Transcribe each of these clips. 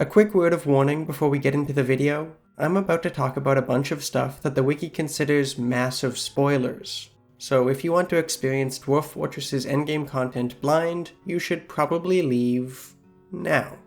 A quick word of warning before we get into the video. I'm about to talk about a bunch of stuff that the wiki considers massive spoilers. So if you want to experience Dwarf Fortress's endgame content blind, you should probably leave now.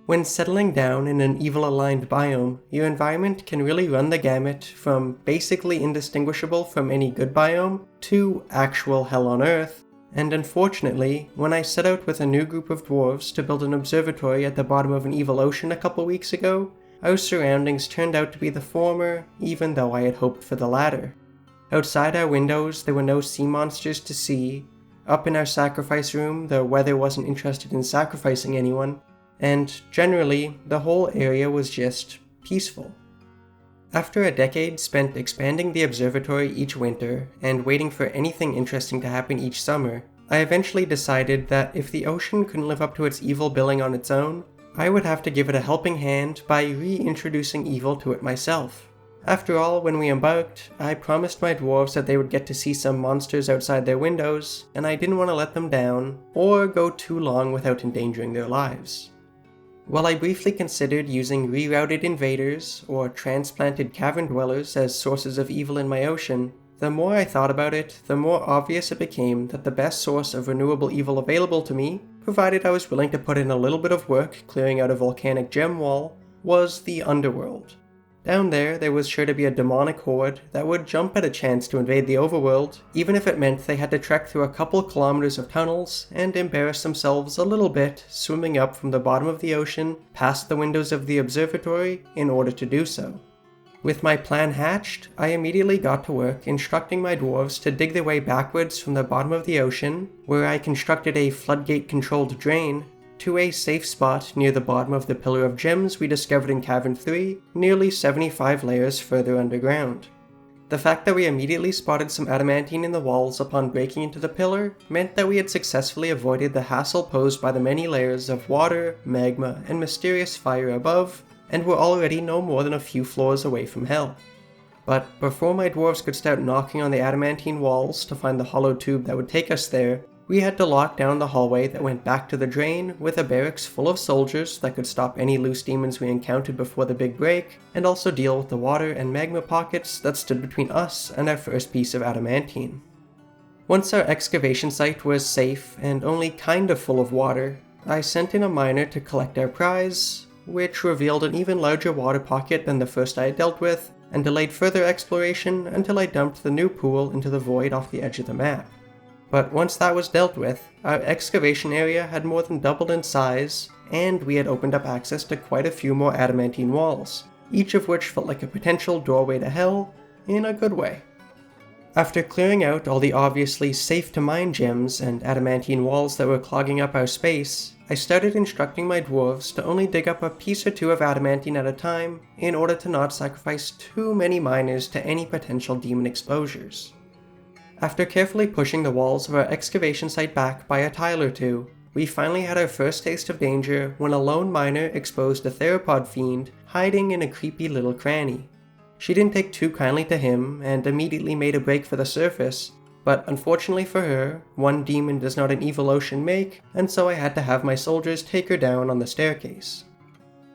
When settling down in an evil-aligned biome, your environment can really run the gamut from basically indistinguishable from any good biome to actual hell on earth. And unfortunately, when I set out with a new group of dwarves to build an observatory at the bottom of an evil ocean a couple weeks ago, our surroundings turned out to be the former, even though I had hoped for the latter. Outside our windows, there were no sea monsters to see. Up in our sacrifice room, the weather wasn't interested in sacrificing anyone, and generally, the whole area was just peaceful. After a decade spent expanding the observatory each winter and waiting for anything interesting to happen each summer, I eventually decided that if the ocean couldn't live up to its evil billing on its own, I would have to give it a helping hand by reintroducing evil to it myself. After all, when we embarked, I promised my dwarves that they would get to see some monsters outside their windows, and I didn't want to let them down, or go too long without endangering their lives. While I briefly considered using rerouted invaders or transplanted cavern dwellers as sources of evil in my ocean, the more I thought about it, the more obvious it became that the best source of renewable evil available to me, provided I was willing to put in a little bit of work clearing out a volcanic gem wall, was the underworld. Down there was sure to be a demonic horde that would jump at a chance to invade the overworld, even if it meant they had to trek through a couple kilometers of tunnels and embarrass themselves a little bit swimming up from the bottom of the ocean past the windows of the observatory in order to do so. With my plan hatched, I immediately got to work instructing my dwarves to dig their way backwards from the bottom of the ocean, where I constructed a floodgate-controlled drain, to a safe spot near the bottom of the Pillar of Gems we discovered in Cavern 3, nearly 75 layers further underground. The fact that we immediately spotted some adamantine in the walls upon breaking into the pillar meant that we had successfully avoided the hassle posed by the many layers of water, magma, and mysterious fire above, and were already no more than a few floors away from hell. But before my dwarves could start knocking on the adamantine walls to find the hollow tube that would take us there, we had to lock down the hallway that went back to the drain with a barracks full of soldiers that could stop any loose demons we encountered before the big break, and also deal with the water and magma pockets that stood between us and our first piece of adamantine. Once our excavation site was safe and only kind of full of water, I sent in a miner to collect our prize, which revealed an even larger water pocket than the first I had dealt with, and delayed further exploration until I dumped the new pool into the void off the edge of the map. But once that was dealt with, our excavation area had more than doubled in size, and we had opened up access to quite a few more adamantine walls, each of which felt like a potential doorway to hell, in a good way. After clearing out all the obviously safe-to-mine gems and adamantine walls that were clogging up our space, I started instructing my dwarves to only dig up a piece or two of adamantine at a time in order to not sacrifice too many miners to any potential demon exposures. After carefully pushing the walls of our excavation site back by a tile or two, we finally had our first taste of danger when a lone miner exposed a theropod fiend hiding in a creepy little cranny. She didn't take too kindly to him and immediately made a break for the surface, but unfortunately for her, one demon does not an evil ocean make, and so I had to have my soldiers take her down on the staircase.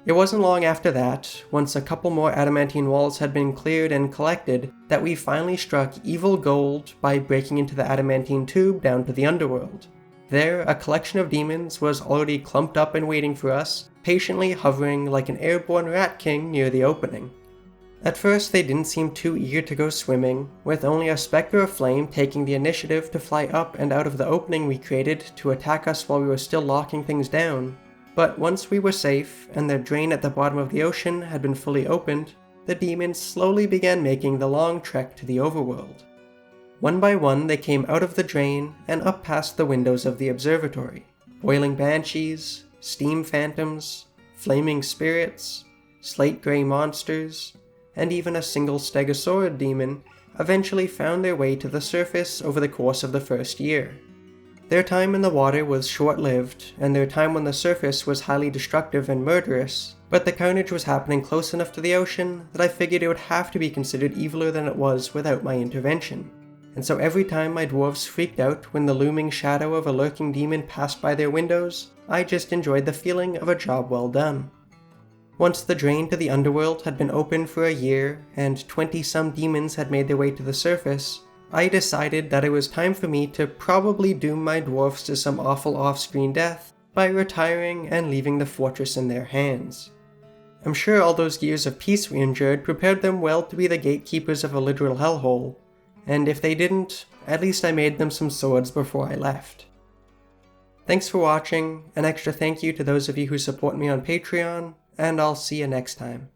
It wasn't long after that, once a couple more adamantine walls had been cleared and collected, that we finally struck evil gold by breaking into the adamantine tube down to the underworld. There, a collection of demons was already clumped up and waiting for us, patiently hovering like an airborne rat king near the opening. At first, they didn't seem too eager to go swimming, with only a specter of flame taking the initiative to fly up and out of the opening we created to attack us while we were still locking things down. But once we were safe, and the drain at the bottom of the ocean had been fully opened, the demons slowly began making the long trek to the overworld. One by one they came out of the drain and up past the windows of the observatory. Boiling banshees, steam phantoms, flaming spirits, slate-gray monsters, and even a single stegosaurid demon eventually found their way to the surface over the course of the first year. Their time in the water was short-lived, and their time on the surface was highly destructive and murderous, but the carnage was happening close enough to the ocean that I figured it would have to be considered eviler than it was without my intervention. and so every time my dwarves freaked out when the looming shadow of a lurking demon passed by their windows, I just enjoyed the feeling of a job well done. Once the drain to the underworld had been open for a year, and 20-some demons had made their way to the surface, I decided that it was time for me to probably doom my dwarfs to some awful off-screen death by retiring and leaving the fortress in their hands. I'm sure all those years of peace we endured prepared them well to be the gatekeepers of a literal hellhole, and if they didn't, at least I made them some swords before I left. Thanks for watching, an extra thank you to those of you who support me on Patreon, and I'll see you next time.